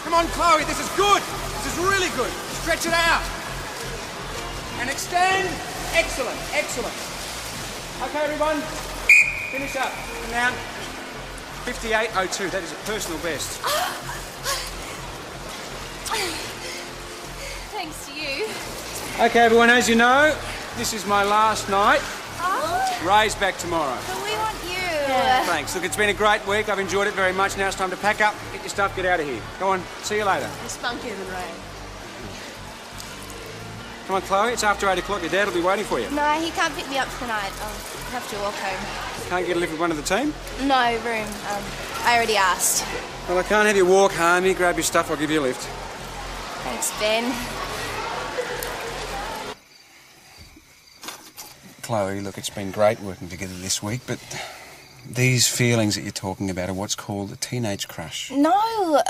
Come on, Chloe, this is good. This is really good. Stretch it out. And extend. Excellent, excellent. Okay, everyone. Finish up. Down. 58.02. That is a personal best. Thanks to you. Okay, everyone, as you know, this is my last night. Oh. Ray's back tomorrow. But we want you. Thanks. Look, it's been a great week. I've enjoyed it very much. Now it's time to pack up, get your stuff, get out of here. Go on. See you later. It's funkier than Ray. Come on, Chloe. It's after 8 o'clock. Your dad will be waiting for you. No, he can't pick me up tonight. I'll have to walk home. Can't get a lift with one of the team? No, room. I already asked. Well, I can't have you walk home. You grab your stuff, I'll give you a lift. Thanks, Ben. Chloe, look, it's been great working together this week, but these feelings that you're talking about are what's called a teenage crush. No,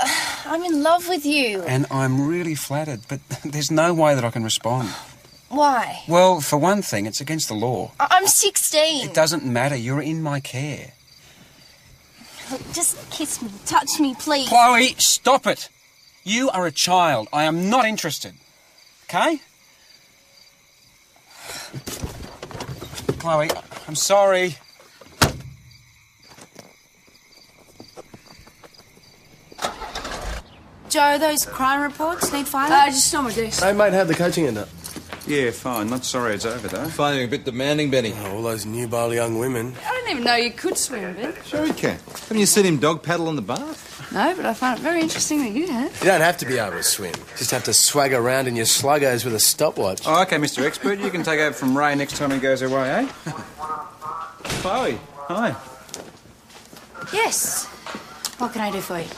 I'm in love with you. And I'm really flattered, but there's no way that I can respond. Why? Well, for one thing, it's against the law. I'm 16. It doesn't matter. You're in my care. Look, just kiss me, touch me, please. Chloe, stop it. You are a child. I am not interested. Okay? Chloe, I'm sorry. Joe, those crime reports need filing? Just on my desk. Hey, mate, how'd the coaching end up? Yeah, fine. Not sorry it's over, though. Finding a bit demanding, Benny. Oh, all those nubile young women. I didn't even know you could swim, Ben. Sure he can. Haven't you seen him dog paddle in the bath? No, but I find it very interesting that you have. You don't have to be able to swim. Just have to swag around in your sluggos with a stopwatch. Oh, OK, Mr Expert. You can take over from Ray next time he goes away, eh? Chloe, hi. Yes. What can I do for you?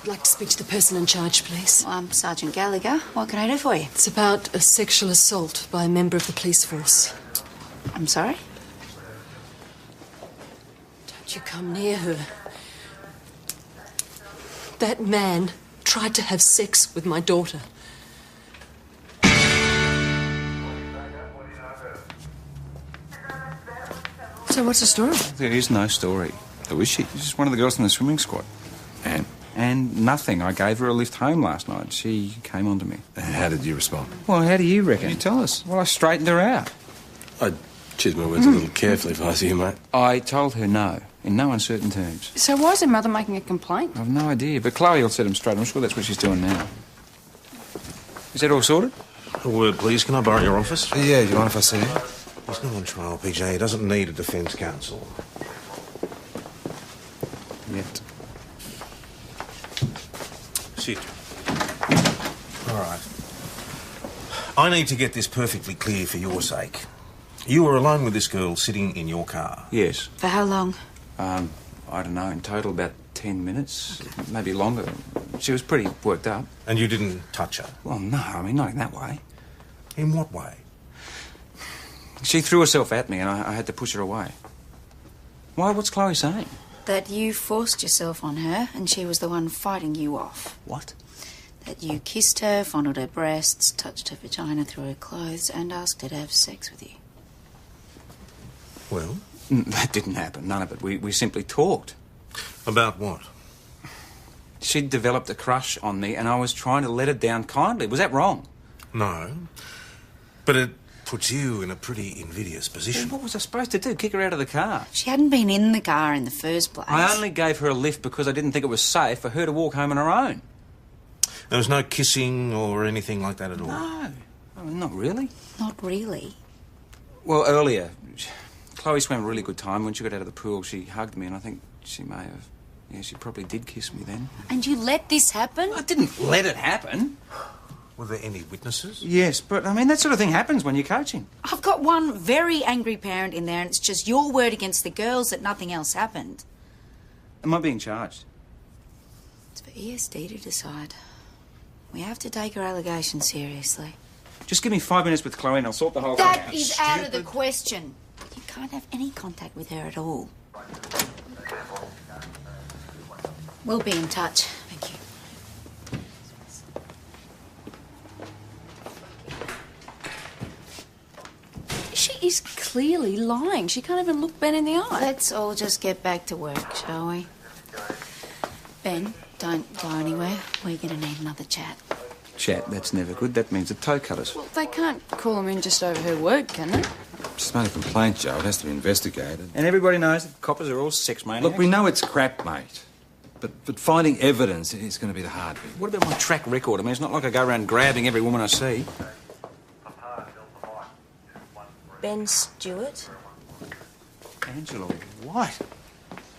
I'd like to speak to the person in charge, please. Well, I'm Sergeant Gallagher. What can I do for you? It's about a sexual assault by a member of the police force. I'm sorry? Don't you come near her. That man tried to have sex with my daughter. So what's the story? There is no story. Who is she? She's just one of the girls in the swimming squad. And nothing. I gave her a lift home last night. She came on to me. How did you respond? Well, how do you reckon? You tell us. Well, I straightened her out. I'd choose my words a little carefully if I was you, mate. I told her no, in no uncertain terms. So why is her mother making a complaint? I've no idea, but Chloe will set him straight. I'm sure that's what she's doing now. Is that all sorted? A word, please. Can I borrow your office? Yeah, do you mind if I see you? He's not on trial, PJ. He doesn't need a defence counsel. Yet. Sit. All right. I need to get this perfectly clear for your sake. You were alone with this girl sitting in your car. Yes. For how long? I don't know, in total about 10 minutes, maybe longer. She was pretty worked up. And you didn't touch her? Well, no, I mean, not in that way. In what way? She threw herself at me and I had to push her away. Why? What's Chloe saying? That you forced yourself on her and she was the one fighting you off. What? That you kissed her, fondled her breasts, touched her vagina through her clothes and asked her to have sex with you. Well? That didn't happen, none of it. We simply talked. About what? She'd developed a crush on me and I was trying to let her down kindly. Was that wrong? No. But it puts you in a pretty invidious position. Well, what was I supposed to do? Kick her out of the car? She hadn't been in the car in the first place. I only gave her a lift because I didn't think it was safe for her to walk home on her own. There was no kissing or anything like that at all? No. I mean, not really. Not really. Well, earlier, Chloe swam a really good time. When she got out of the pool, she hugged me and I think she may have... Yeah, she probably did kiss me then. And you let this happen? I didn't let it happen. Were there any witnesses? Yes, but, I mean, that sort of thing happens when you're coaching. I've got one very angry parent in there and it's just your word against the girls that nothing else happened. Am I being charged? It's for ESD to decide. We have to take her allegations seriously. Just give me 5 minutes with Chloe and I'll sort the whole thing out. That is out of the question. You can't have any contact with her at all. We'll be in touch. Thank you. She is clearly lying. She can't even look Ben in the eye. Let's all just get back to work, shall we? Ben, don't go anywhere. We're going to need another chat. Chat, that's never good. That means the toe cutters. Well, they can't call them in just over her word, can they? Just made a complaint, Joe. It has to be investigated. And everybody knows that coppers are all sex maniacs. Look, we know it's crap, mate. But finding evidence is going to be the hard bit. What about my track record? I mean, it's not like I go around grabbing every woman I see. Ben Stewart? Angela White?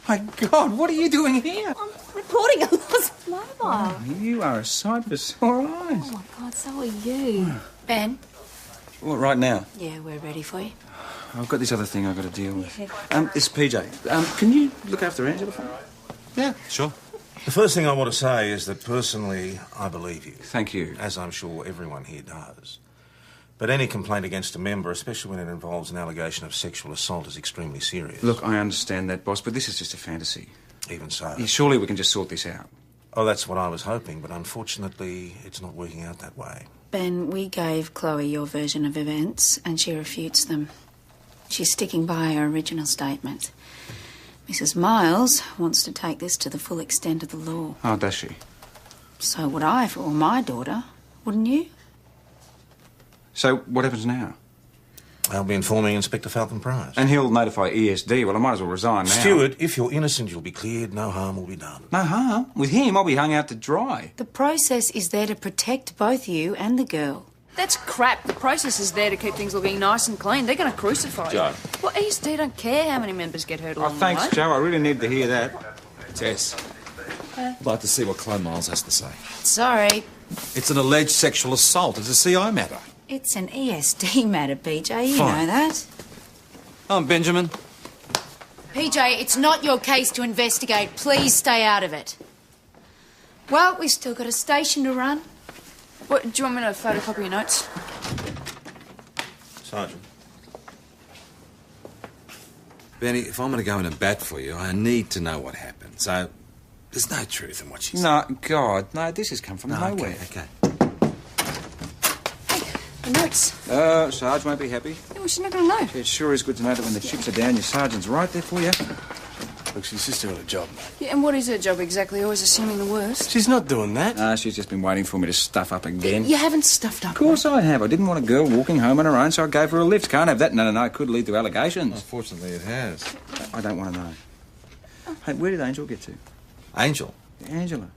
My God, what are you doing here? I'm reporting a lost mobile. Oh, you are a sight for sore eyes. Oh, my God, so are you. Ben? What, right now? Yeah, we're ready for you. I've got this other thing I've got to deal with. This is PJ. Can you look after Angela for me? Yeah, sure. The first thing I want to say is that personally, I believe you. Thank you. As I'm sure everyone here does. But any complaint against a member, especially when it involves an allegation of sexual assault, is extremely serious. Look, I understand that, boss, but this is just a fantasy. Even so. Yeah, surely we can just sort this out. Oh, that's what I was hoping, but unfortunately, it's not working out that way. Ben, we gave Chloe your version of events, and she refutes them. She's sticking by her original statement. Mrs. Miles wants to take this to the full extent of the law. Oh, does she? So would I if it were my daughter, wouldn't you? So what happens now? I'll be informing Inspector Falcon Price. And he'll notify ESD. Well, I might as well resign now. Stewart, if you're innocent, you'll be cleared. No harm will be done. No harm? With him, I'll be hung out to dry. The process is there to protect both you and the girl. That's crap. The process is there to keep things looking nice and clean. They're going to crucify you. Joe. Well, ESD don't care how many members get hurt along Thanks, the way. Joe. I really need to hear that. Tess, I'd like to see what Chloe Miles has to say. Sorry, It's an alleged sexual assault. It's a CI matter. it's an ESD matter, PJ. You Fine. know that. I'm Benjamin. PJ, it's not your case to investigate. Please stay out of it. Well, we've still got a station to run. What, do you want me to photocopy your notes? Sergeant. Benny, if I'm going to go in and bat for you, I need to know what happened. So, there's no truth in what she said. No, God, no, this has come from nowhere. Okay. The notes. Sarge won't be happy. Yeah, well, she's not going to know. It sure is good to know that when the chips are down, your sergeant's right there for you. Look, she's just doing a job, mate. Yeah, and what is her job exactly? Always assuming the worst. She's not doing that. She's just been waiting for me to stuff up again. You haven't stuffed up. Of course I have. I didn't want a girl walking home on her own, so I gave her a lift. Can't have that. No. It could lead to allegations. Unfortunately, it has. I don't want to know. Hey, where did Angel get to? Angel? Angela.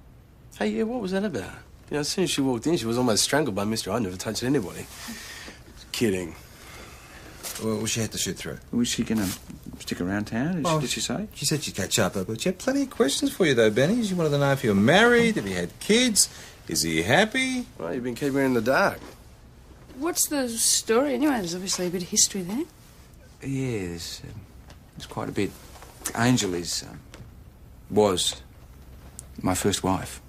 Hey, yeah, what was that about? You know, as soon as she walked in, she was almost strangled by Mr. I never touched anybody. Kidding. Well, she had to shoot through. Was she going to stick around town? Did she say? She said she'd catch up, but she had plenty of questions for you, though, Benny. She wanted to know if you were married, if you had kids, is he happy? Well, you've been keeping her in the dark. What's the story anyway? There's obviously a bit of history there. Yeah, there's quite a bit. Angel was my first wife.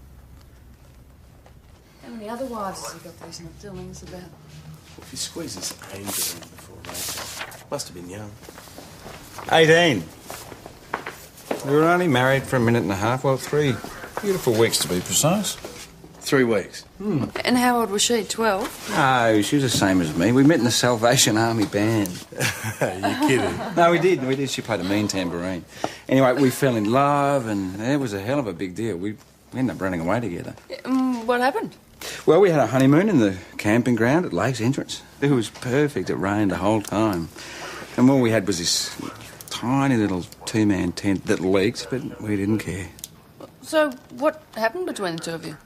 How many other wives has he got that he's not telling us about? If you squeeze this angel in before Rachel, must have been young. 18. We were only married for a minute and a half. Well, 3 beautiful weeks to be precise. 3 weeks. And how old was she? 12? No, she was the same as me. We met in the Salvation Army band. You're kidding. No, we did. She played a mean tambourine. Anyway, we fell in love, and it was a hell of a big deal. We ended up running away together. What happened? Well, we had a honeymoon in the camping ground at Lake's entrance. It was perfect. It rained the whole time. And all we had was this tiny little 2-man tent that leaked, but we didn't care. So, what happened between the two of you?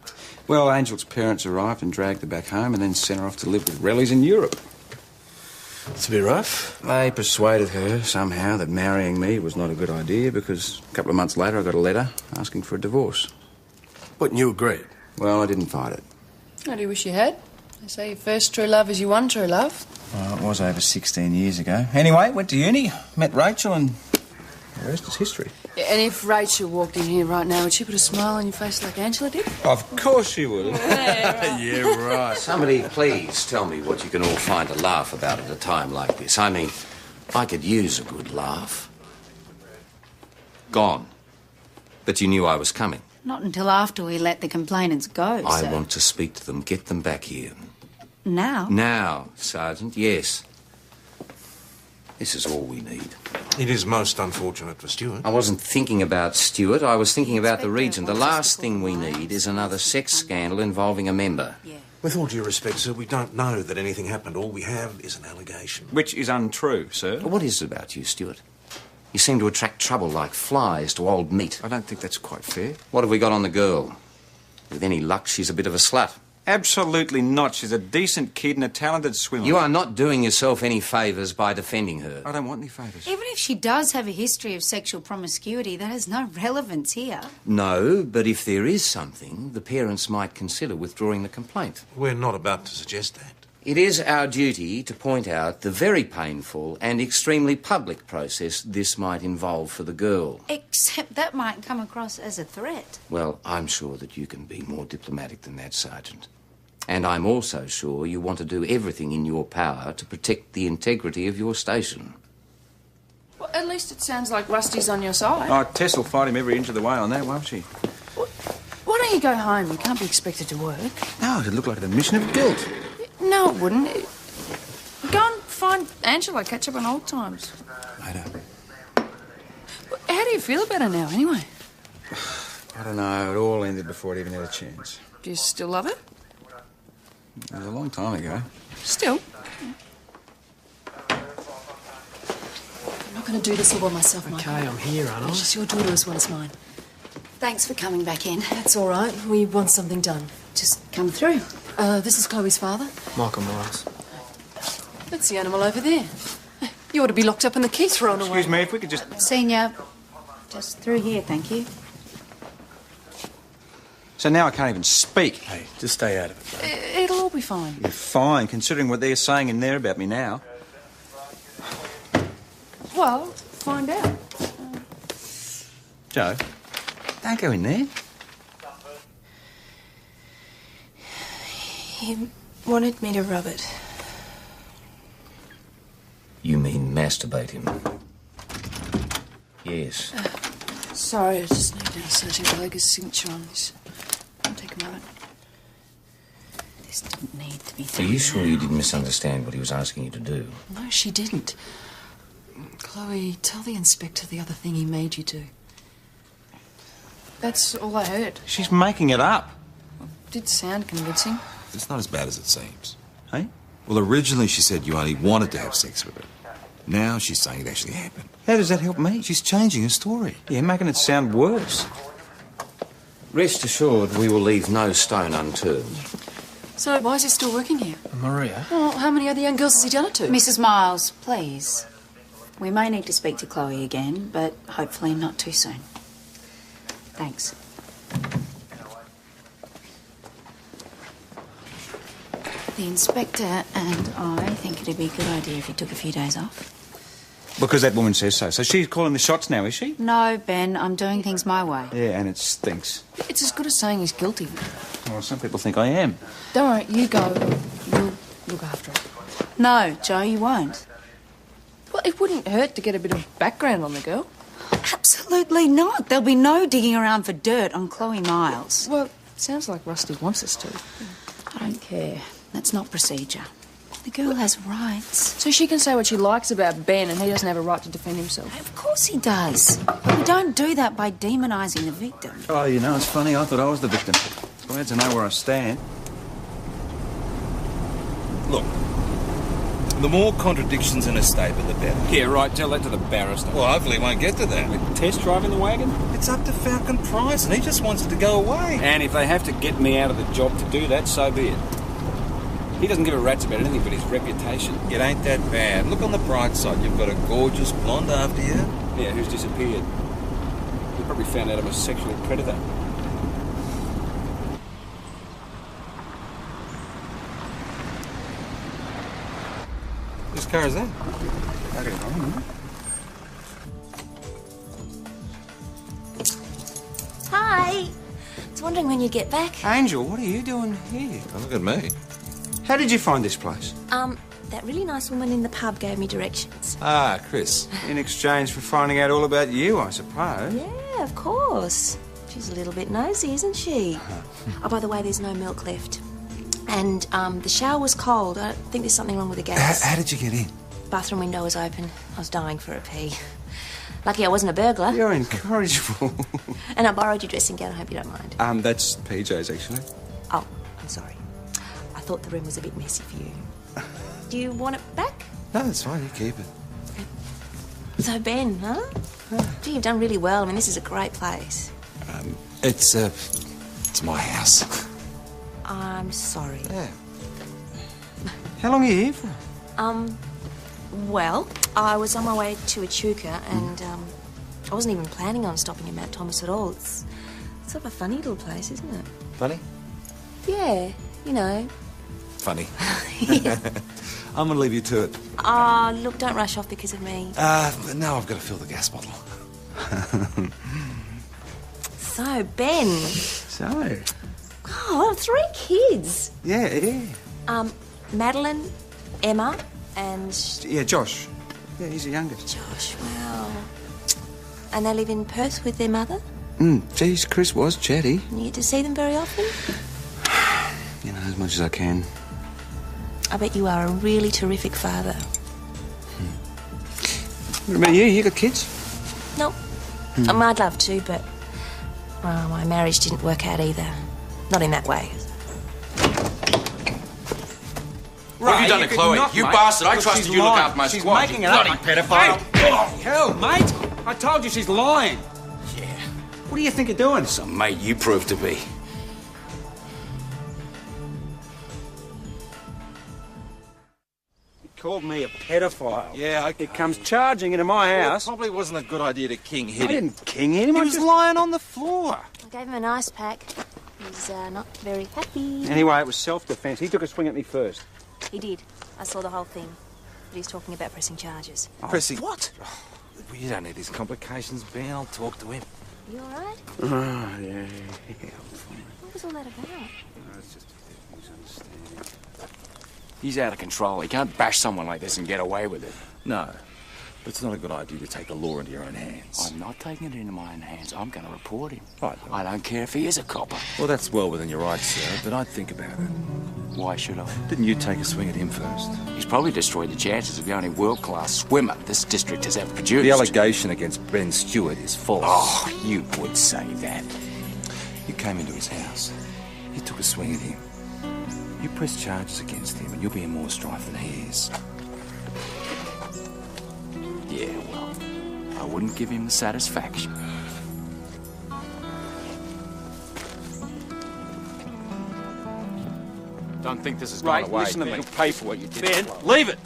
Well, Angel's parents arrived and dragged her back home and then sent her off to live with rellies in Europe. It's a bit rough. They persuaded her somehow that marrying me was not a good idea because a couple of months later I got a letter asking for a divorce. What, and you agreed? Well, I didn't fight it. How do you wish you had? They say your first true love is your one true love. Well, it was over 16 years ago. Anyway, went to uni, met Rachel, and the rest is history. Yeah, and if Rachel walked in here right now, would she put a smile on your face like Angela did? Of course she would. Yeah, right. Somebody please tell me what you can all find to laugh about at a time like this. I mean, I could use a good laugh. Gone. But you knew I was coming. Not until after we let the complainants go, I sir. want to speak to them. Get them back here. Now? Now, Sergeant, yes. This is all we need. It is most unfortunate for Stuart. I wasn't thinking about Stuart. I was thinking about the region. The last thing we need is another sex scandal involving a member. With all due respect, sir, we don't know that anything happened. All we have is an allegation. Which is untrue, sir. What is it about you, Stuart? You seem to attract trouble like flies to old meat. I don't think that's quite fair. What have we got on the girl? With any luck, she's a bit of a slut. Absolutely not. She's a decent kid and a talented swimmer. You are not doing yourself any favours by defending her. I don't want any favours. Even if she does have a history of sexual promiscuity, that has no relevance here. No, but if there is something, the parents might consider withdrawing the complaint. We're not about to suggest that. It is our duty to point out the very painful and extremely public process this might involve for the girl. Except that might come across as a threat. Well, I'm sure that you can be more diplomatic than that, Sergeant. And I'm also sure you want to do everything in your power to protect the integrity of your station. Well, at least it sounds like Rusty's on your side. Oh, Tess will fight him every inch of the way on that, won't she? Why don't you go home? You can't be expected to work. No, it'd look like an admission of guilt. No, it wouldn't. Go and find Angela, catch up on old times. Later. How do you feel about her now, anyway? I don't know. It all ended before it even had a chance. Do you still love her? It was a long time ago. Still? I'm not going to do this all by myself, Michael. Okay, I'm here, aren't I? She's your daughter as well as mine. Thanks for coming back in. That's all right. We want something done. Just come through. This is Chloe's father. Michael Miles. That's the animal over there. You ought to be locked up and the key thrown away. Excuse me, if we could just... Senior, just through here, thank you. So now I can't even speak. Hey, just stay out of it, mate. It'll all be fine. You're fine, considering what they're saying in there about me now. Well, find out. Joe, don't go in there. He wanted me to rub it. You mean masturbate him? Yes. Sorry, I just need Sergeant Gallagher's signature on this. It'll take a moment. This didn't need to be Are you sure you didn't misunderstand what he was asking you to do? No, she didn't. Chloe, tell the inspector the other thing he made you do. That's all I heard. She's making it up. Did sound convincing. It's not as bad as it seems. Hey? Well, originally she said you only wanted to have sex with her. Now she's saying it actually happened. How does that help me? She's changing her story. Yeah, making it sound worse. Rest assured, we will leave no stone unturned. So why is he still working here? Maria? Well, how many other young girls has he done it to? Mrs. Miles, please. We may need to speak to Chloe again, but hopefully not too soon. Thanks. The inspector and I think it'd be a good idea if you took a few days off. Because that woman says so. So she's calling the shots now, is she? No, Ben, I'm doing things my way. Yeah, and it stinks. It's as good as saying he's guilty. Well, some people think I am. Don't worry, you go. We'll look after it. No, Joe, you won't. Well, it wouldn't hurt to get a bit of background on the girl. Absolutely not. There'll be no digging around for dirt on Chloe Miles. Well, it sounds like Rusty wants us to. I don't care. That's not procedure. The girl has rights. So she can say what she likes about Ben and he doesn't have a right to defend himself. Of course he does. But we don't do that by demonising the victim. Oh, you know, it's funny. I thought I was the victim. Glad to know where I stand. Look, the more contradictions in a statement, the better. Yeah, right. Tell that to the barrister. Well, hopefully he won't get to that. With test driving the wagon? It's up to Falcon Price, and he just wants it to go away. And if they have to get me out of the job to do that, so be it. He doesn't give a rat's about anything but his reputation. It ain't that bad. Look on the bright side. You've got a gorgeous blonde after you. Yeah, who's disappeared. He probably found out I'm a sexual predator. Whose car is that? I don't know. Hi. I was wondering when you get back. Angel, what are you doing here? Oh, look at me. How did you find this place? That really nice woman in the pub gave me directions. Ah, Chris. In exchange for finding out all about you, I suppose. Yeah, of course. She's a little bit nosy, isn't she? Oh, by the way, there's no milk left. And the shower was cold. I think there's something wrong with the gas. How did you get in? Bathroom window was open. I was dying for a pee. Lucky I wasn't a burglar. You're incorrigible. And I borrowed your dressing gown. I hope you don't mind. That's PJ's, actually. Oh, I'm sorry. I thought the room was a bit messy for you. Do you want it back? No, it's fine. You keep it. So, Ben, huh? Gee, you've done really well. I mean, this is a great place. It's my house. I'm sorry. Yeah. How long are you here for? Well, I was on my way to Echuca and, I wasn't even planning on stopping in Mount Thomas at all. It's sort of a funny little place, isn't it? Funny? Yeah, you know. Funny. Yeah. I'm going to leave you to it. Look, don't rush off because of me. Now I've got to fill the gas bottle. So, Ben. So? Oh, 3 kids. Yeah. Madeline, Emma, and... Yeah, Josh. Yeah, he's the youngest. Josh, wow. And they live in Perth with their mother? Geez, Chris was chatty. You get to see them very often? You know, as much as I can. I bet you are a really terrific father. What about you? You got kids? No. I'd love to, but... Well, my marriage didn't work out either. Not in that way. What have you done to Chloe? You bastard! I trusted you to look after my she's squad. She's making it up, pedophile. Hell, mate! I told you she's lying. Yeah. What do you think you're doing? Some mate you proved to be. He called me a pedophile. Yeah, He comes charging into my house. Well, it probably wasn't a good idea to king I hit him. didn't king him. He I was just... lying on the floor. I gave him an ice pack. He's not very happy. Anyway, it was self-defence. He took a swing at me first. He did. I saw the whole thing. But he's talking about pressing charges. Pressing... What? Oh, you don't need these complications, Ben. I'll talk to him. You all right? Oh, yeah. What was all that about? It's just a misunderstanding. He's out of control. He can't bash someone like this and get away with it. No, but it's not a good idea to take the law into your own hands. I'm not taking it into my own hands. I'm going to report him. Right. I don't care if he is a copper. Well, that's well within your rights, sir, but I'd think about it. Why should I? Didn't you take a swing at him first? He's probably destroyed the chances of the only world-class swimmer this district has ever produced. The allegation against Ben Stewart is false. Oh, you would say that. You came into his house. You took a swing at him. You press charges against him, and you'll be in more strife than he is. Yeah, well, I wouldn't give him the satisfaction. Don't think this is going away. Listen to me. You'll pay for what you did. Ben, leave it.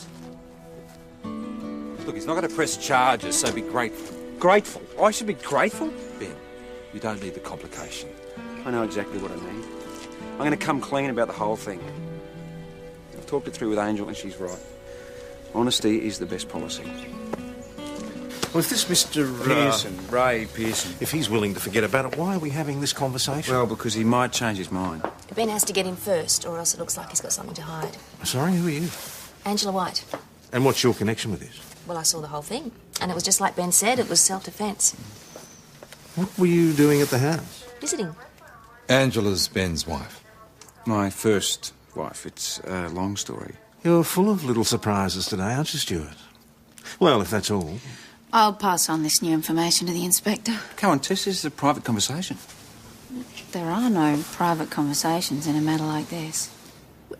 Look, he's not going to press charges, so be grateful. Grateful. I should be grateful? Ben, you don't need the complication. I know exactly what I mean. I'm going to come clean about the whole thing. I've talked it through with Angel, and she's right. Honesty is the best policy. Well, if this Mr. Pearson, Ray Pearson. If he's willing to forget about it, why are we having this conversation? Well, because he might change his mind. Ben has to get in first, or else it looks like he's got something to hide. Sorry, who are you? Angela White. And what's your connection with this? Well, I saw the whole thing. And it was just like Ben said, it was self-defence. What were you doing at the house? Visiting. Angela's Ben's wife. My first wife. It's a long story. You're full of little surprises today, aren't you, Stuart? Well, if that's all. I'll pass on this new information to the inspector. Come on, Tess, this is a private conversation. There are no private conversations in a matter like this.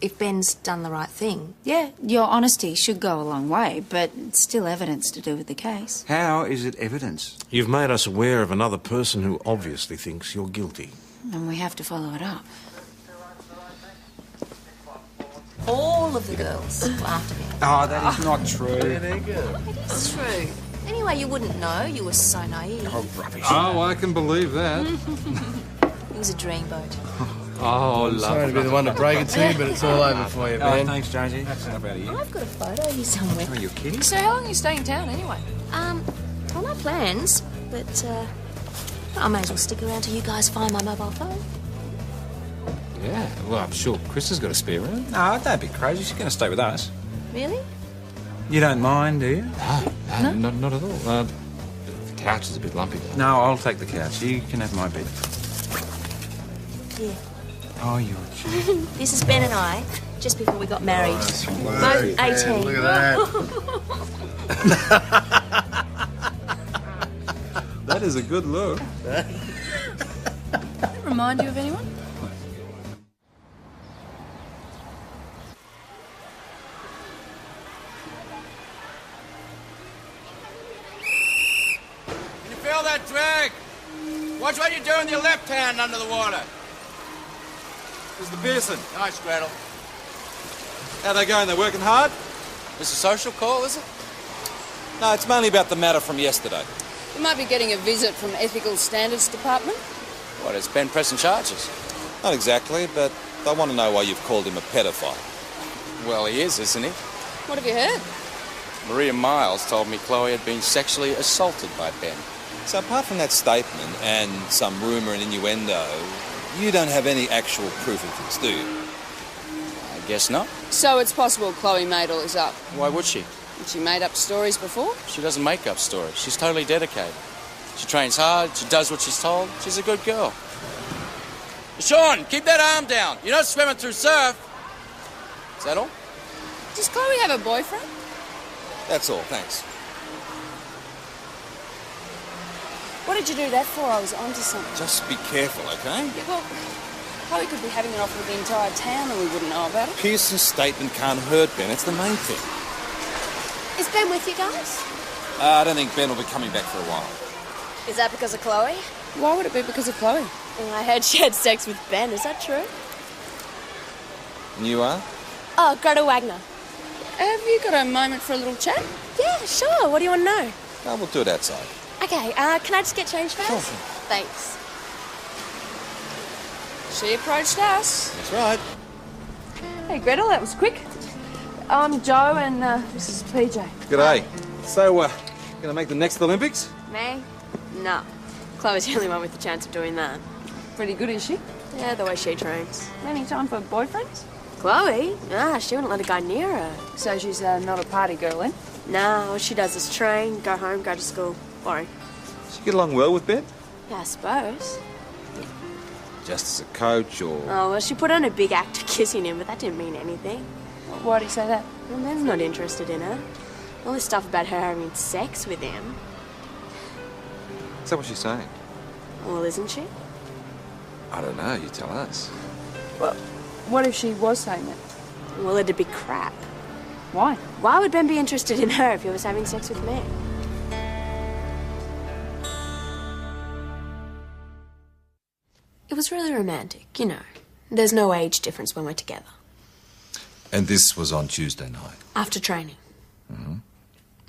If Ben's done the right thing. Yeah, your honesty should go a long way, but it's still evidence to do with the case. How is it evidence? You've made us aware of another person who obviously thinks you're guilty. And we have to follow it up. All of the girls were after me. Oh, that is not true. It is true. Anyway, you wouldn't know. You were so naive. Oh, rubbish. Oh, I can believe that. It was a dreamboat. Oh, lovely. Sorry to be the one to break it to you, but it's all over for you, Oh, man. thanks, Jonesy. That's enough out of you. I've got a photo here somewhere. Are you kidding? So how long are you staying in town anyway? Well, no plans, but I may as well stick around till you guys find my mobile phone. Yeah, well, I'm sure Chris has got a spare room. No, don't be crazy. She's going to stay with us. Really? You don't mind, do you? No, not at all. The couch is a bit lumpy, though. No, I'll take the couch. You can have my bed. Yeah. Oh, you're a cheat. This is Ben and I. just before we got married. Both 18. Look at that. That is a good look. Remind you of anyone? Can you feel that drag? Watch what you're doing with your left hand under the water. Mr. Pearson, Nice, Gretel. how they going? They working hard? This a social call, is it? No, it's mainly about the matter from yesterday. You might be getting a visit from Ethical Standards Department. What, is Ben pressing charges? Not exactly, but I want to know why you've called him a pedophile. Well, he is, isn't he? What have you heard? Maria Miles told me Chloe had been sexually assaulted by Ben. So apart from that statement and some rumour and innuendo, you don't have any actual proof of this, do you? I guess not. So it's possible Chloe made all this up. Why would she? And she made up stories before? She doesn't make up stories. She's totally dedicated. She trains hard, she does what she's told. She's a good girl. Sean, keep that arm down. You're not swimming through surf. Is that all? Does Chloe have a boyfriend? That's all, thanks. What did you do that for? I was onto something. Just be careful, okay? Yeah, well, Chloe could be having it off with the entire town and we wouldn't know about it. Pearson's statement can't hurt Ben, it's the main thing. Is Ben with you guys? I don't think Ben will be coming back for a while. Is that because of Chloe? Why would it be because of Chloe? I heard she had sex with Ben. Is that true? And you are? Oh, Greta Wagner. Have you got a moment for a little chat? Yeah, sure. What do you want to know? No, we'll do it outside. Okay, can I just get changed first? Sure. Thanks. She approached us. That's right. Hey, Gretel, that was quick. I'm Joe and this is PJ. G'day. So, gonna make the next Olympics? Me? No. Chloe's the only one with the chance of doing that. Pretty good, is she? Yeah, the way she trains. Any time for boyfriends? Chloe? Ah, she wouldn't let a guy near her. So she's not a party girl, then? No, all she does is train, go home, go to school. Boring. Does she get along well with Ben? Yeah, I suppose. Just as a coach or... Oh, well, she put on a big act of kissing him, but that didn't mean anything. Why do you say that? Well, Ben's not interested in her. All this stuff about her having sex with him. Is that what she's saying? Well, isn't she? I don't know, you tell us. Well, what if she was saying that? Well, it'd be crap. Why? Why would Ben be interested in her if he was having sex with me? It was really romantic, you know. There's no age difference when we're together. And this was on Tuesday night? After training. Mm-hmm.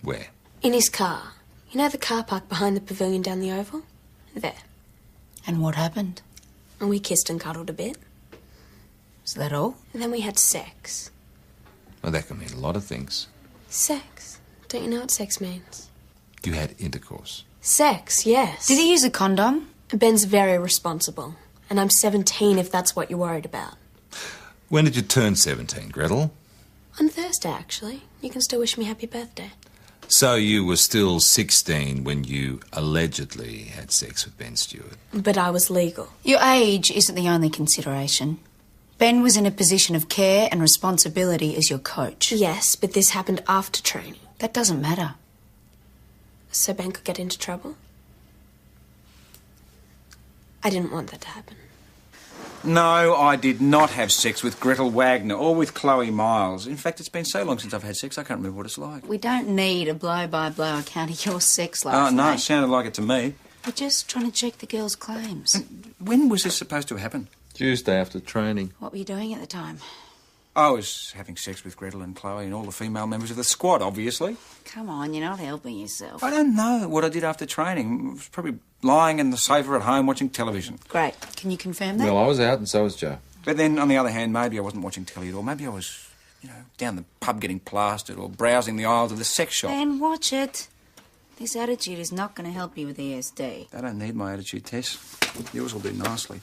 Where? In his car. You know the car park behind the pavilion down the Oval? There. And what happened? And we kissed and cuddled a bit. Is that all? And then we had sex. Well, that can mean a lot of things. Sex. Don't you know what sex means? You had intercourse. Sex, yes. Did he use a condom? Ben's very responsible. And I'm 17 if that's what you're worried about. When did you turn 17, Gretel? On Thursday, actually. You can still wish me happy birthday. So you were still 16 when you allegedly had sex with Ben Stewart? But I was legal. Your age isn't the only consideration. Ben was in a position of care and responsibility as your coach. Yes, but this happened after training. That doesn't matter. So Ben could get into trouble? I didn't want that to happen. No, I did not have sex with Gretel Wagner or with Chloe Miles. In fact, it's been so long since I've had sex, I can't remember what it's like. We don't need a blow-by-blow account of your sex life. Oh, no, mate. it sounded like it to me. We're just trying to check the girl's claims. And when was this supposed to happen? Tuesday after training. What were you doing at the time? I was having sex with Gretel and Chloe and all the female members of the squad, obviously. Come on, you're not helping yourself. I don't know what I did after training. I was probably lying in the sofa at home watching television. Great. Can you confirm that? Well, I was out and so was Joe. But then, on the other hand, maybe I wasn't watching telly at all. Maybe I was, down the pub getting plastered or browsing the aisles of the sex shop. Then watch it. This attitude is not going to help you with ESD. They don't need my attitude, Tess. Yours will do nicely.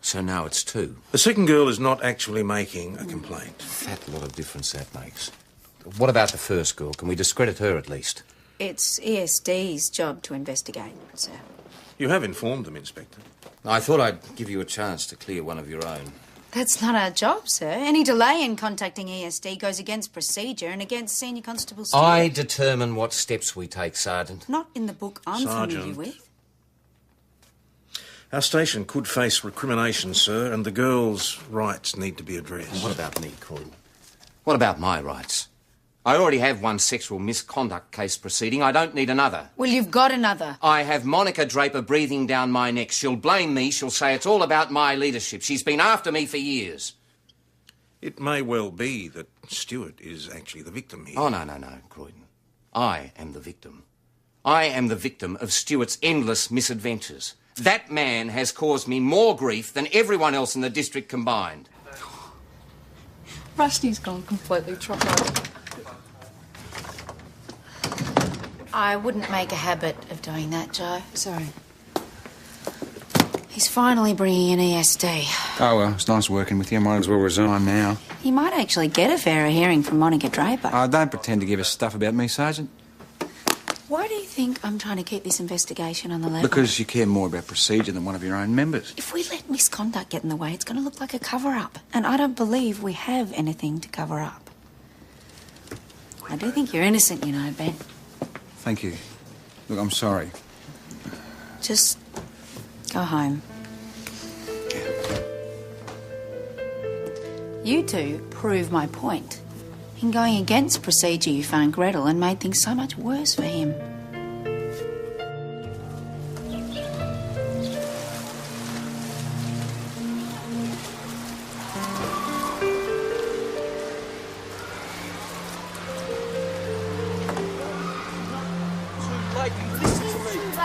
So now it's 2. The second girl is not actually making a complaint. Fat lot of difference that makes. What about the first girl? Can we discredit her at least? It's ESD's job to investigate, sir. You have informed them, Inspector. I thought I'd give you a chance to clear one of your own. That's not our job, sir. Any delay in contacting ESD goes against procedure and against Senior Constable Stewart. I determine what steps we take, Sergeant. Not in the book I'm familiar Sergeant. with. Our station could face recrimination, sir, and the girl's rights need to be addressed. And what about me, Croydon? What about my rights? I already have one sexual misconduct case proceeding. I don't need another. Well, you've got another. I have Monica Draper breathing down my neck. She'll blame me. She'll say it's all about my leadership. She's been after me for years. It may well be that Stewart is actually the victim here. Oh, no, Croydon. I am the victim. I am the victim of Stewart's endless misadventures. That man has caused me more grief than everyone else in the district combined. Rusty's gone completely chocolate. I wouldn't make a habit of doing that, Joe. Sorry. He's finally bringing in ESD. Oh, well, it's nice working with you. Might as well resign now. He might actually get a fairer hearing from Monica Draper. Oh, don't pretend to give us stuff about me, Sergeant. Why do you think I'm trying to keep this investigation on the level? Because you care more about procedure than one of your own members. If we let misconduct get in the way, it's going to look like a cover-up. And I don't believe we have anything to cover up. I do think you're innocent, you know, Ben. Thank you. Look, I'm sorry. Just go home. You two prove my point. In going against procedure, you found Gretel and made things so much worse for him.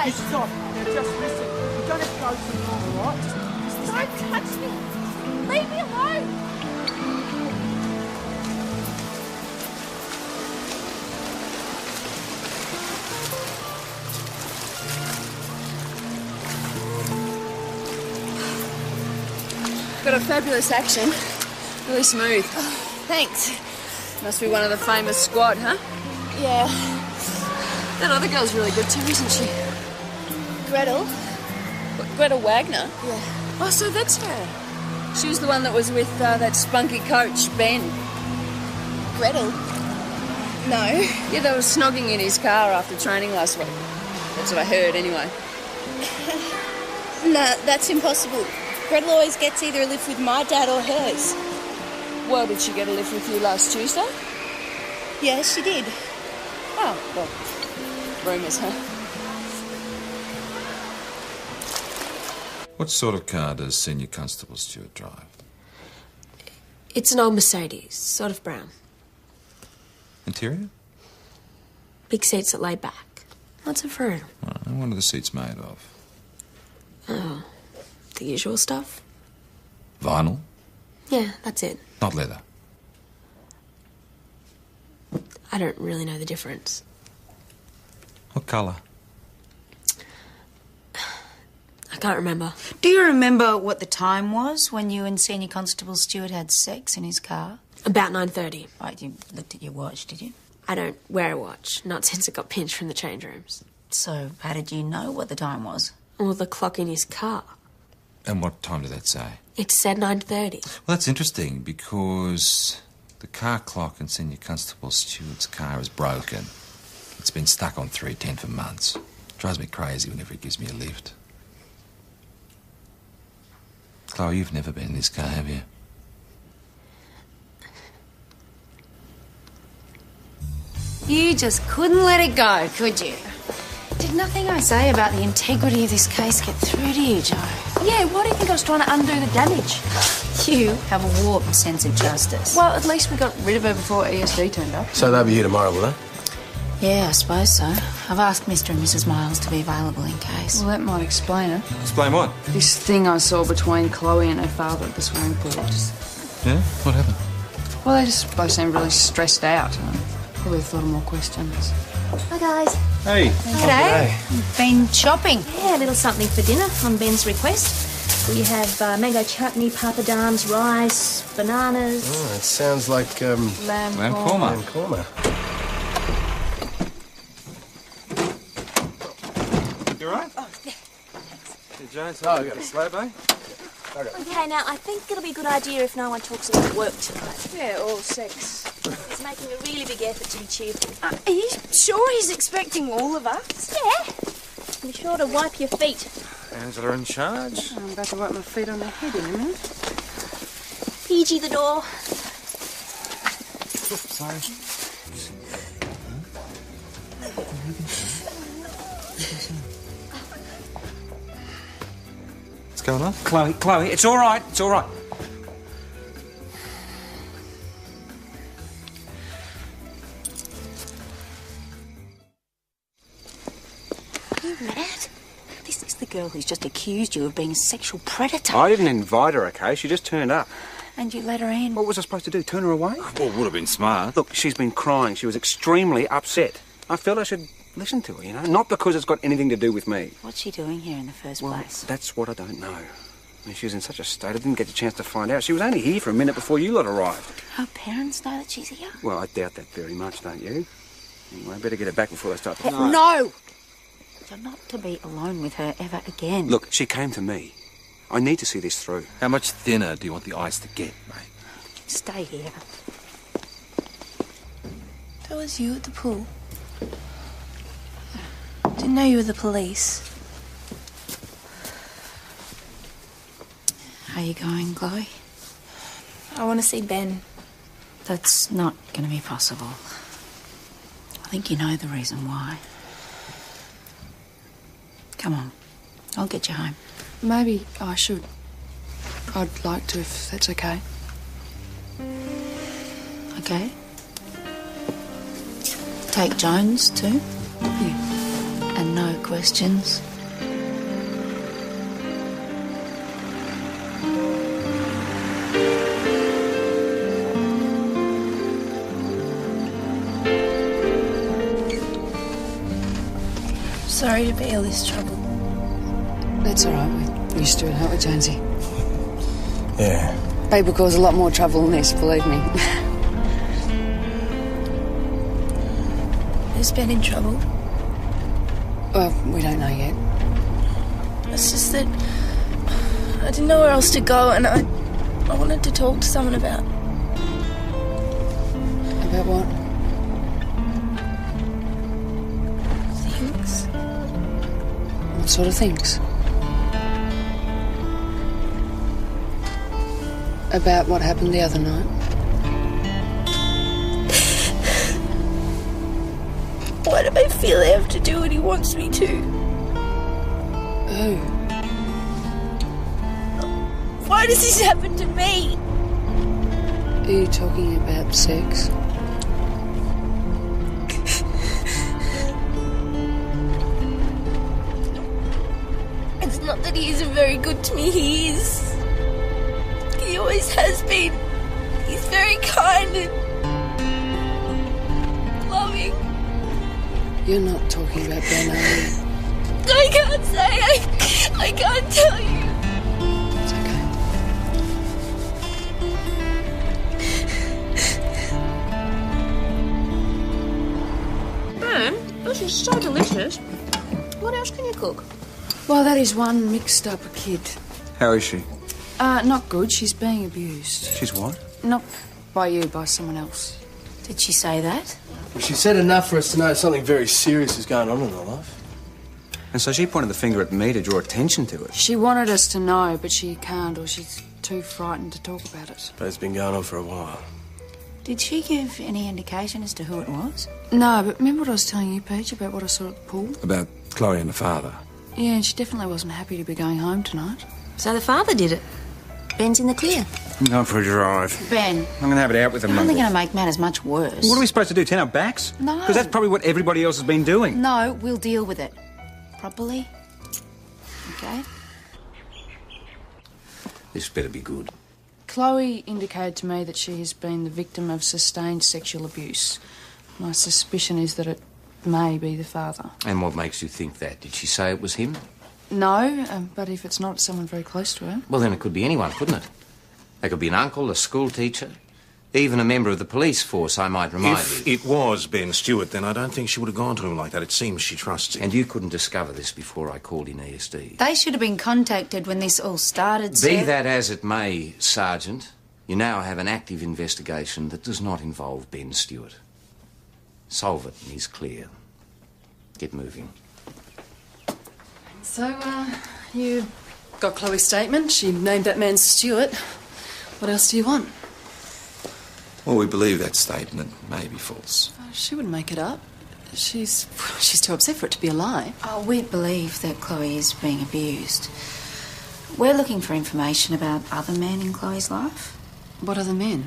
You stop. Now just listen. You don't have to go too long, all right? Don't touch me! Leave me alone! Got a fabulous action. Really smooth. Thanks. Must be one of the famous squad, huh? Yeah. That other girl's really good too, isn't she? Gretel? What, Gretel Wagner? Yeah. Oh, so that's her. She was the one that was with that spunky coach, Ben. Gretel? No. Yeah, they were snogging in his car after training last week. That's what I heard, anyway. No, that's impossible. Gretel always gets either a lift with my dad or hers. Well, did she get a lift with you last Tuesday? Yeah, she did. Oh, well, rumours, huh? What sort of car does Senior Constable Stewart drive? It's an old Mercedes, sort of brown. Interior? Big seats that lay back. Lots of room. Oh, what are the seats made of? Oh, the usual stuff? Vinyl? Yeah, that's it. Not leather? I don't really know the difference. What colour? I can't remember. Do you remember what the time was when you and Senior Constable Stewart had sex in his car? About 9:30. Right, you looked at your watch, did you? I don't wear a watch, not since it got pinched from the change rooms. So, how did you know what the time was? Or the clock in his car. And what time did that say? It said 9:30. Well, that's interesting because the car clock in Senior Constable Stewart's car is broken. It's been stuck on 3:10 for months. Drives me crazy whenever he gives me a lift. Chloe, you've never been in this car, have you? You just couldn't let it go, could you? Did nothing I say about the integrity of this case get through to you, Joe? Yeah, why do you think I was trying to undo the damage? You have a warped sense of justice. Well, at least we got rid of her before ESD turned up. So they'll be here tomorrow, will they? Yeah, I suppose so. I've asked Mr. and Mrs. Miles to be available in case. Well, that might explain it. Explain what? This thing I saw between Chloe and her father at the swimming pool. Yeah? What happened? Well, they just both seemed really stressed out and probably thought of more questions. Hi, guys. Hey. G'day. You've been shopping. Yeah, a little something for dinner on Ben's request. We have mango chutney, papadums, rice, bananas. Oh, it sounds like, Lamb korma. lamb korma. You all right? Oh, yeah. Hey, Jones, I got a slab, eh? Okay, now, I think it'll be a good idea if no one talks about work tonight. Yeah, or sex. He's making a really big effort to be cheerful. Are you sure he's expecting all of us? Yeah. Be sure to wipe your feet. Angela in charge. I'm about to wipe my feet on the head in a minute. PG the door. Sorry. What's going on? Chloe, it's all right. It's all right. Are you mad? This is the girl who's just accused you of being a sexual predator. I didn't invite her, okay? She just turned up. And you let her in. What was I supposed to do? Turn her away? Well, it would have been smart. Look, she's been crying. She was extremely upset. I felt I should listen to her, you know? Not because it's got anything to do with me. What's she doing here in the first place? That's what I don't know. I mean, she was in such a state, I didn't get a chance to find out. She was only here for a minute before you lot arrived. Her parents know that she's here? Well, I doubt that very much, don't you? Anyway, I better get her back before they start to... No! You're not to be alone with her ever again. Look, she came to me. I need to see this through. How much thinner do you want the ice to get, mate? Stay here. That was you at the pool. Didn't know you were the police. How are you going, Chloe? I want to see Ben. That's not going to be possible. I think you know the reason why. Come on. I'll get you home. Maybe I should. I'd like to, if that's okay. Okay. Take Jones, too? Yeah. And no questions? Sorry to be all this trouble. That's all right. We're used to it, aren't we, Jonesy? Yeah. Babe will cause a lot more trouble than this, believe me. Has Ben in trouble? Well, we don't know yet. It's just that I didn't know where else to go, and I wanted to talk to someone about. About what? Things. What sort of things? About what happened the other night? Why do I feel I have to do what he wants me to? Oh. Why does this happen to me? Are you talking about sex? It's not that he isn't very good to me, he is. He always has been. He's very kind and loving. You're not talking about Ben, are you? I can't say. I can't tell you. It's okay. Ben, this is so delicious. What else can you cook? Well, that is one mixed up a kid. How is she? Not good. She's being abused. She's what? Not by you, by someone else. Did she say that? Well, she said enough for us to know something very serious is going on in her life. And so she pointed the finger at me to draw attention to it. She wanted us to know, but she can't, or she's too frightened to talk about it. But it's been going on for a while. Did she give any indication as to who it was? No, but remember what I was telling you, Peach, about what I saw at the pool? About Chloe and the father. Yeah, and she definitely wasn't happy to be going home tonight. So the father did it. Ben's in the clear. I'm going for a drive. Ben. I'm going to have it out with them. You're only going to make matters much worse. What are we supposed to do, turn our backs? No. Because that's probably what everybody else has been doing. No, we'll deal with it. Properly. Okay? This better be good. Chloe indicated to me that she has been the victim of sustained sexual abuse. My suspicion is that it may be the father. And what makes you think that? Did she say it was him? No, but if it's not, it's someone very close to her. Well, then it could be anyone, couldn't it? They could be an uncle, a school teacher, Even a member of the police force, I might remind If you. it was Ben Stewart, then I don't think she would have gone to him like that. It seems she trusts him. And you couldn't discover this before I called in ESD. They should have been contacted when this all started, sir. Be that as it may, Sergeant, you now have an active investigation that does not involve Ben Stewart. Solve it and he's clear. Get moving. So, you got Chloe's statement. She named that man Stewart. What else do you want? Well, we believe that statement may be false. She wouldn't make it up. She's too upset for it to be a lie. Oh, we believe that Chloe is being abused. We're looking for information about other men in Chloe's life. What other men?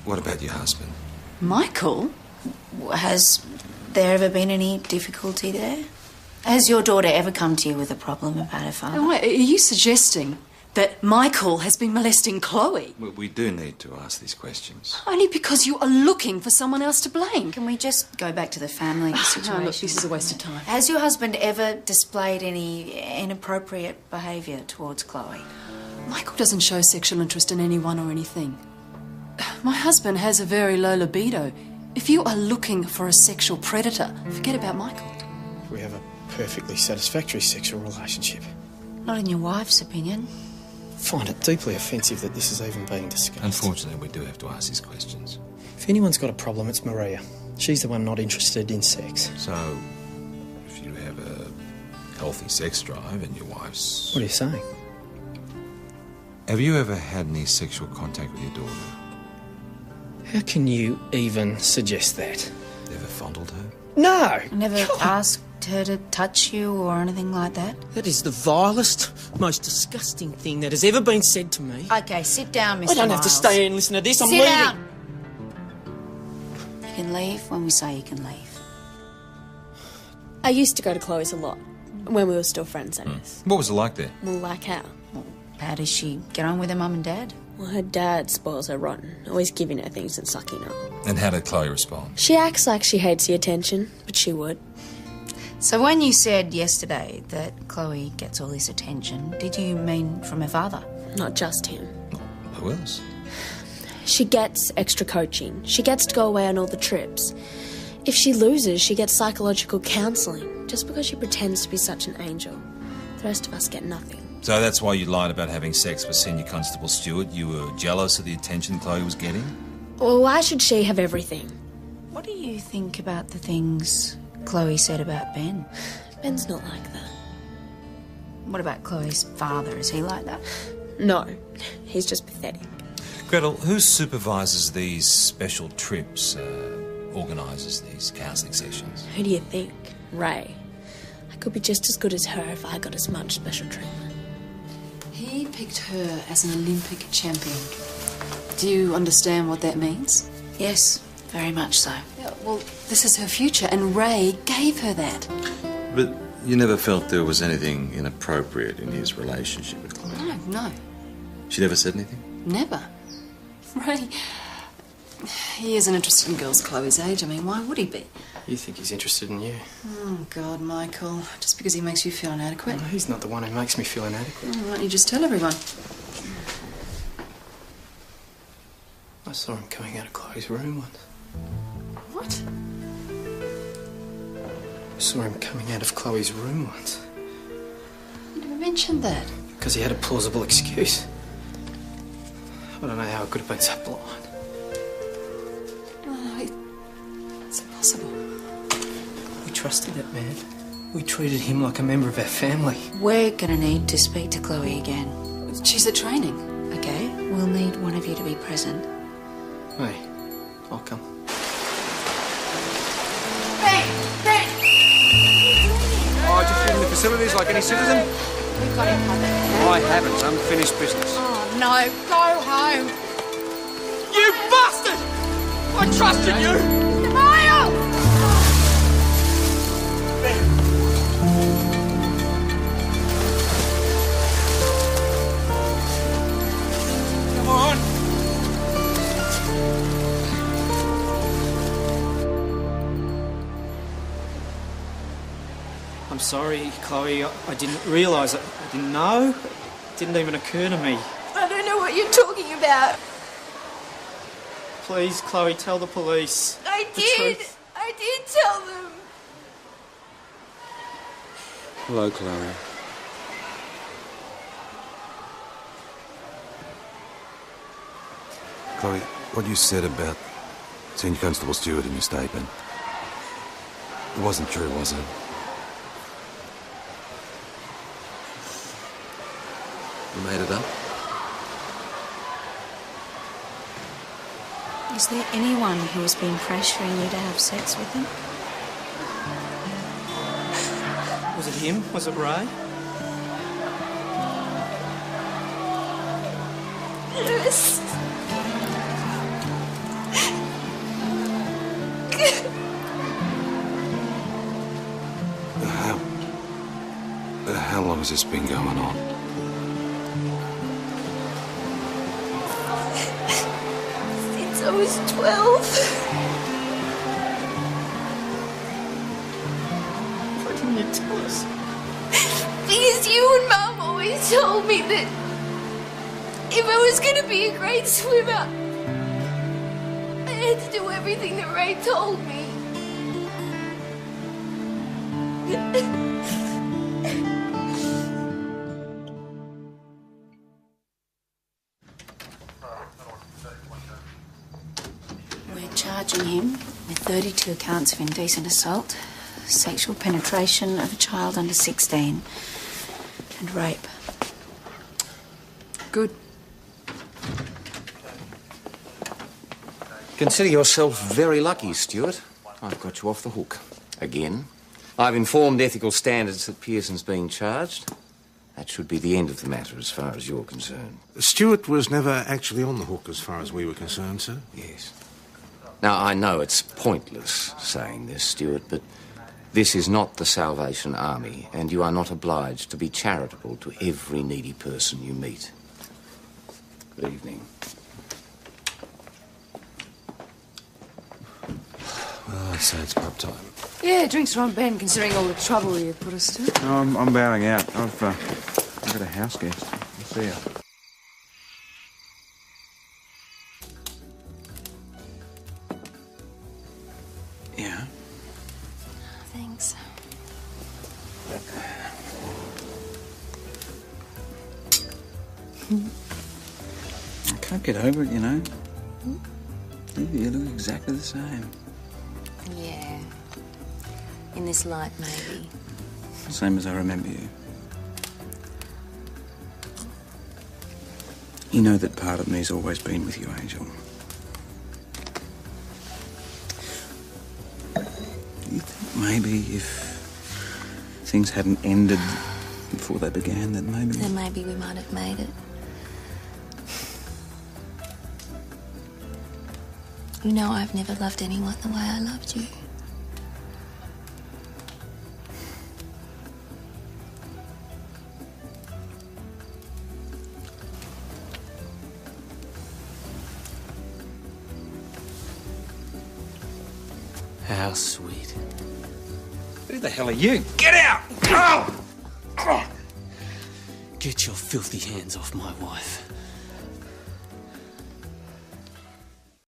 What about your husband? Michael? Has there ever been any difficulty there? Has your daughter ever come to you with a problem about her father? Oh, wait, are you suggesting that Michael has been molesting Chloe? We do need to ask these questions. Only because you are looking for someone else to blame. Can we just go back to the family situation? No, look, this is a waste of time. Has your husband ever displayed any inappropriate behaviour towards Chloe? Michael doesn't show sexual interest in anyone or anything. My husband has a very low libido. If you are looking for a sexual predator, forget about Michael. We have a perfectly satisfactory sexual relationship. Not in your wife's opinion. Find it deeply offensive that this is even being discussed. Unfortunately, we do have to ask these questions. If anyone's got a problem, it's Maria. She's the one not interested in sex. So, if you have a healthy sex drive and your wife's... What are you saying? Have you ever had any sexual contact with your daughter? How can you even suggest that? Ever fondled her? No! Never asked her to touch you or anything like that? That is the vilest, most disgusting thing that has ever been said to me. Okay, sit down, Mr. I don't have to Miles. stay here and listen to this. I'm Sit leaving. down! You can leave when we say you can leave. I used to go to Chloe's a lot, when we were still friends, that is. What was it like there? Well, like how? How does she get on with her mum and dad? Well, her dad spoils her rotten, always giving her things and sucking up. And how did Chloe respond? She acts like she hates the attention, but she would. So when you said yesterday that Chloe gets all this attention, did you mean from her father? Not just him. Who else? She gets extra coaching. She gets to go away on all the trips. If she loses, she gets psychological counselling, just because she pretends to be such an angel. The rest of us get nothing. So that's why you lied about having sex with Senior Constable Stewart? You were jealous of the attention Chloe was getting? Well, why should she have everything? What do you think about the things Chloe said about Ben? Ben's not like that. What about Chloe's father? Is he like that? No, he's just pathetic. Gretel, who supervises these special trips, organises these counselling sessions? Who do you think? Ray. I could be just as good as her if I got as much special treatment. He picked her as an Olympic champion. Do you understand what that means? Yes, very much so. Yeah, well, this is her future, and Ray gave her that. But you never felt there was anything inappropriate in his relationship with Chloe? No. She never said anything? Never. Ray, he isn't interested in girls Chloe's age. I mean, why would he be? You think he's interested in you? Oh, God, Michael. Just because he makes you feel inadequate? No, he's not the one who makes me feel inadequate. Why don't you just tell everyone? I saw him coming out of Chloe's room once. What? I saw him coming out of Chloe's room once. You never mentioned that. Because he had a plausible excuse. I don't know how I could have been so blind. It's impossible. We trusted that man. We treated him like a member of our family. We're going to need to speak to Chloe again. She's at training. Okay, we'll need one of you to be present. Hey, I'll come. Oh, just in the facilities like any citizen? We've got him covered. I haven't. It's unfinished business. Oh, no. Go home. You bastard! I trusted you! Miles! Come on! I'm sorry, Chloe. I didn't realise it. I didn't know. It didn't even occur to me. I don't know what what you're talking about. Please, Chloe, tell the police. I the did. truth. I did tell them. Hello, Chloe. Chloe, what you said about Senior Constable Stewart in your statement, it wasn't true, was it? You made it up? Is there anyone who has been pressuring you to have sex with him? Was it him? Was it Ray? Lewis. How long has this been going on? Since I was 12. Why didn't you tell us? Because you and Mum always told me that if I was going to be a great swimmer, I had to do everything that Ray told me. We're charging him with 32 counts of indecent assault, sexual penetration of a child under 16, and rape. Good. Consider yourself very lucky, Stuart. I've got you off the hook. Again. I've informed ethical standards that Pearson's being charged. That should be the end of the matter as far as you're concerned. Stewart was never actually on the hook as far as we were concerned, sir. Yes. Now, I know it's pointless saying this, Stuart, but this is not the Salvation Army, and you are not obliged to be charitable to every needy person you meet. Good evening. Well, I'd say it's pub time. Yeah, drinks are on Ben, considering all the trouble you've put us to. No, I'm bowing out. I've got a house guest. I'll see you. Yeah. Thanks. I can't get over it, you know. You look exactly the same. Yeah. In this light, maybe. Same as I remember you. You know that part of me's always been with you, Angel. You think maybe if things hadn't ended before they began, then maybe... Then maybe we might have made it. You know, I've never loved anyone the way I loved you. How sweet. Who the hell are you? Get out! Oh! Get your filthy hands off my wife.